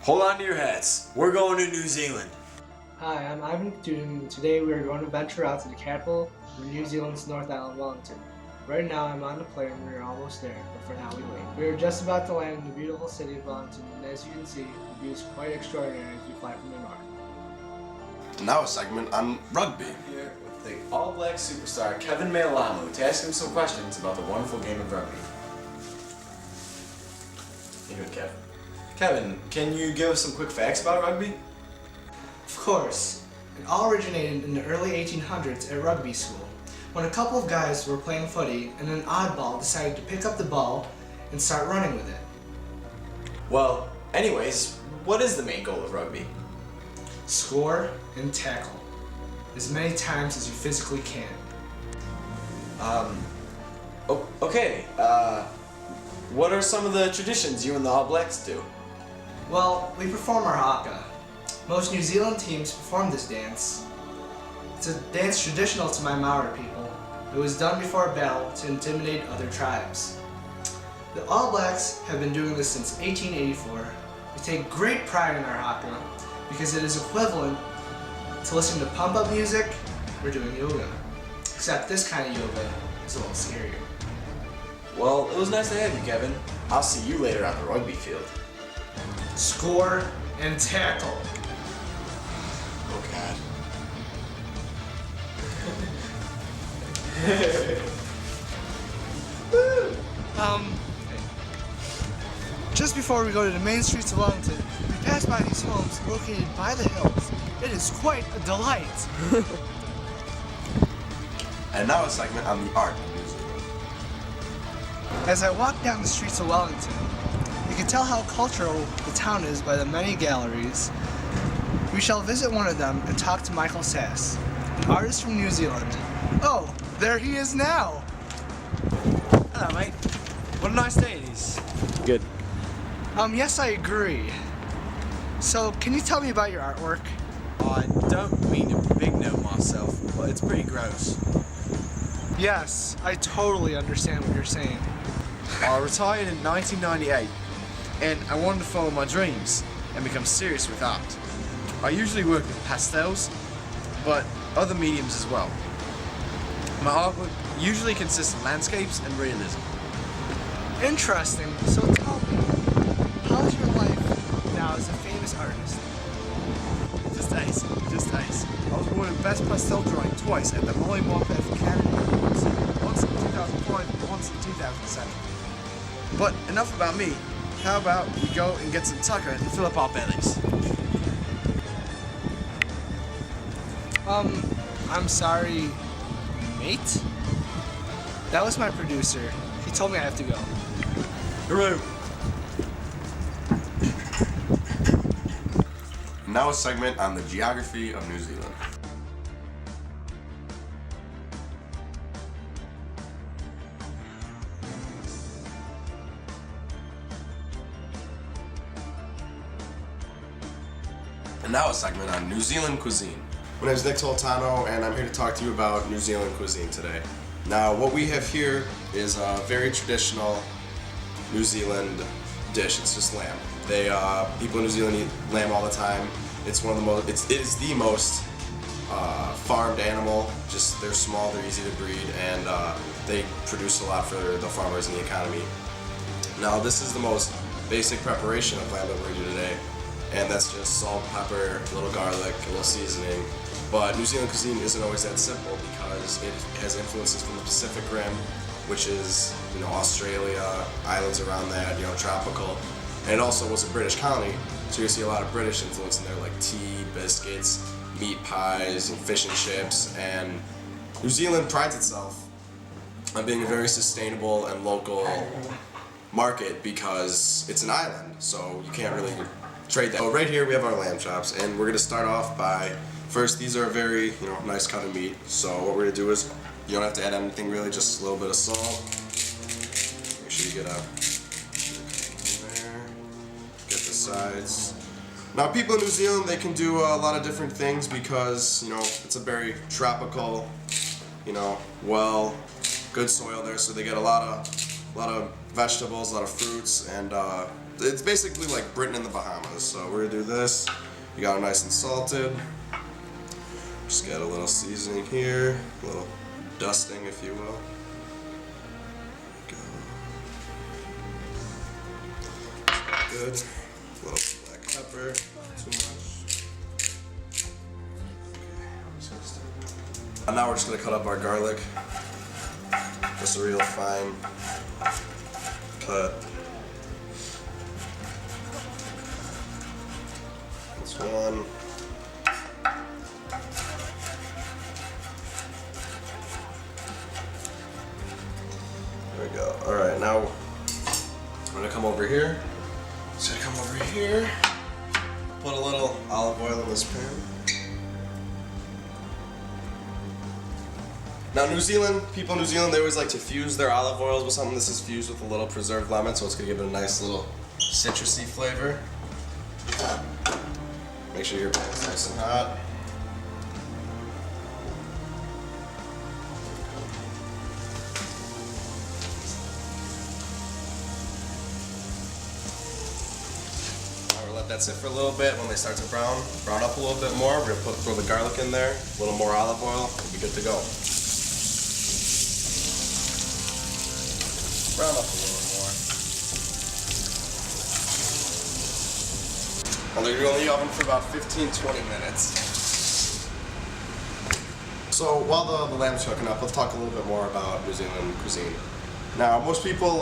Hold on to your hats. We're going to New Zealand. Hi, I'm Ivan and today we are going to venture out to the capital of New Zealand's North Island, Wellington. Right now I'm on the plane and we're almost there, but for now we wait. We are just about to land in the beautiful city of Wellington, and as you can see, the view is quite extraordinary as we fly from the north. Now a segment on rugby. Here with the All Black superstar Kevin Mealamu to ask him some questions about the wonderful game of rugby. You're good, Kevin. Kevin, can you give us some quick facts about rugby? Of course, it all originated in the early 1800s at rugby school, when a couple of guys were playing footy and an oddball decided to pick up the ball and start running with it. Well, anyways, what is the main goal of rugby? Score and tackle as many times as you physically can. Okay, what are some of the traditions you and the All Blacks do? Well, we perform our haka. Most New Zealand teams perform this dance. It's a dance traditional to my Maori people. It was done before a battle to intimidate other tribes. The All Blacks have been doing this since 1884. We take great pride in our haka because it is equivalent to listening to pump-up music or doing yoga. Except this kind of yoga is a little scarier. Well, it was nice to have you, Kevin. I'll see you later on the rugby field. Score and tackle. Oh God. Just before we go to the main streets of Wellington, we pass by these homes located by the hills. It is quite a delight. And now a segment on the art of New Zealand. As I walk down the streets of Wellington, you can tell how cultural the town is by the many galleries. We shall visit one of them and talk to Michael Sass, an artist from New Zealand. Oh, there he is now! Hello, mate. What a nice day it is. Good. Yes, I agree. So, can you tell me about your artwork? I don't mean to big note myself, but it's pretty gross. Yes, I totally understand what you're saying. I retired in 1998, and I wanted to follow my dreams and become serious with art. I usually work with pastels, but other mediums as well. My artwork usually consists of landscapes and realism. Interesting. So tell me, how's your life now as a famous artist? Just ace, just ace. I was awarded Best Pastel Drawing twice at the Molly Morpeth Academy Awards, once in 2005 and once in 2007. But enough about me. How about we go and get some tucker and fill up our bellies? I'm sorry, mate? That was my producer. He told me I have to go. Hooray! Now a segment on the geography of New Zealand. And now a segment on New Zealand cuisine. My name is Nick Toltano, and I'm here to talk to you about New Zealand cuisine today. Now, what we have here is a very traditional New Zealand dish. It's just lamb. People in New Zealand eat lamb all the time. It's one of the most. It is the most farmed animal. Just they're small, they're easy to breed, and they produce a lot for the farmers and the economy. Now, this is the most basic preparation of lamb that we're going to do today. And that's just salt, pepper, a little garlic, a little seasoning. But New Zealand cuisine isn't always that simple because it has influences from the Pacific Rim, which is, Australia, islands around that, tropical. And it also was a British colony, so you see a lot of British influence in there, like tea, biscuits, meat pies, and fish and chips. And New Zealand prides itself on being a very sustainable and local market because it's an island, so you can't really trade that. So right here we have our lamb chops, and we're gonna start off by, first, these are a very, nice cut of meat. So what we're gonna do is, you don't have to add anything really, just a little bit of salt. Make sure you get the sides. Now, people in New Zealand, they can do a lot of different things because, it's a very tropical, good soil there, so they get a lot of vegetables, a lot of fruits, and it's basically like Britain in the Bahamas. So we're gonna do this. You got it nice and salted. Just got a little seasoning here, a little dusting, if you will. Good. A little black pepper, not too much. And now we're just gonna cut up our garlic. Just a real fine cut. This one. There we go. Alright, now I'm gonna come over here. Just gonna come over here. Put a little olive oil in this pan. Now people in New Zealand, they always like to fuse their olive oils with something. This is fused with a little preserved lemon, so it's gonna give it a nice little citrusy flavor. Make sure your pan's nice and hot. Now we'll let that sit for a little bit. When they start to brown up a little bit more, we're gonna throw the garlic in there, a little more olive oil, we'll be good to go. Brown up a little more. I'll leave it on the oven for about 15-20 minutes. So while the lamb's cooking up, let's talk a little bit more about New Zealand cuisine. Now, most people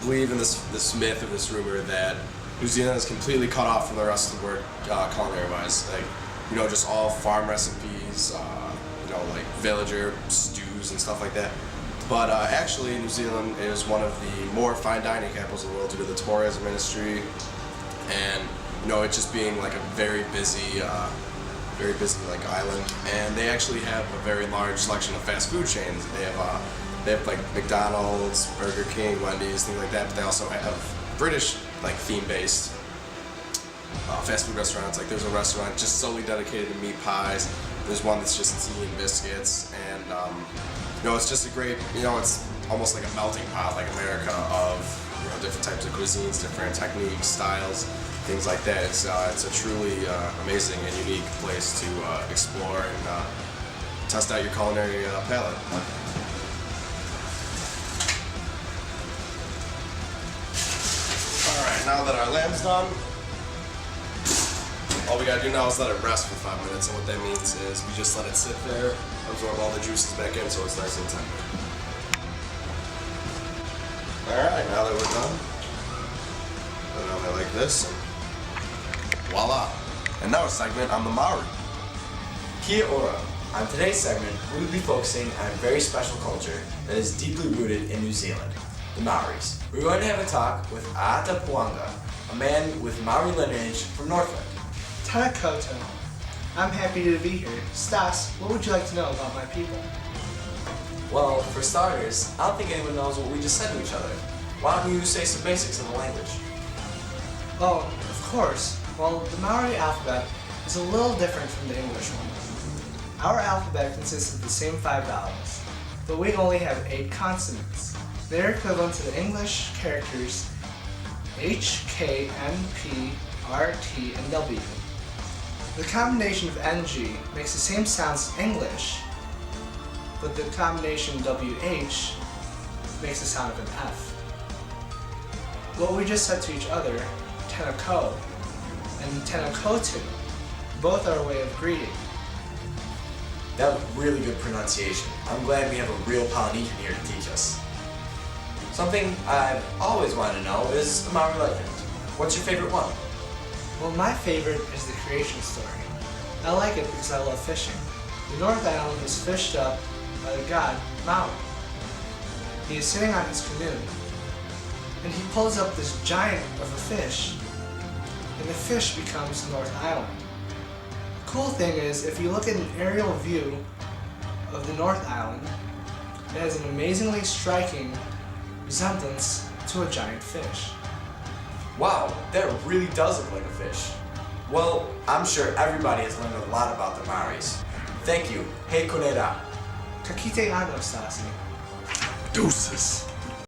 believe in this myth or this rumor that New Zealand is completely cut off from the rest of the world culinary-wise. Like, you know, just all farm recipes, you know, like villager stews and stuff like that. But actually, New Zealand is one of the more fine dining capitals of the world due to the tourism industry, and you know, it just being like a very busy like island. And they actually have a very large selection of fast food chains. They have like McDonald's, Burger King, Wendy's, things like that. But they also have British like theme-based fast food restaurants. Like there's a restaurant just solely dedicated to meat pies. There's one that's just tea and biscuits, and you know, it's just a great, you know, it's almost like a melting pot, like America, of, you know, different types of cuisines, different techniques, styles, things like that. It's a truly amazing and unique place to explore and test out your culinary palate. Alright, now that our lamb's done, all we gotta do now is let it rest for 5 minutes, and what that means is we just let it sit there, absorb all the juices back in so it's nice and tender. Alright, now that we're done, put it on there like this, and voila! And now a segment on the Maori. Kia ora. On today's segment, we will be focusing on a very special culture that is deeply rooted in New Zealand, the Maoris. We're going to have a talk with Aata Puanga, a man with Maori lineage from Northland. Tana koto. I'm happy to be here. Stas, what would you like to know about my people? Well, for starters, I don't think anyone knows what we just said to each other. Why don't you say some basics of the language? Oh, of course. Well, the Maori alphabet is a little different from the English one. Our alphabet consists of the same 5 vowels, but we only have 8 consonants. They're equivalent to the English characters H, K, N, P, R, T, and W. The combination of NG makes the same sounds as English, but the combination WH makes the sound of an F. What we just said to each other, tenako and tenakotu, both are a way of greeting. That was really good pronunciation. I'm glad we have a real Polynesian here to teach us. Something I've always wanted to know is the Maori legend. What's your favorite one? Well, my favorite is the creation story. I like it because I love fishing. The North Island was fished up by the god Maui. He is sitting on his canoe, and he pulls up this giant of a fish, and the fish becomes North Island. The cool thing is, if you look at an aerial view of the North Island, it has an amazingly striking resemblance to a giant fish. Wow, that really does look like a fish. Well, I'm sure everybody has learned a lot about the Maoris. Thank you. Hey, konera. Kakite ano, Stasi. Deuces.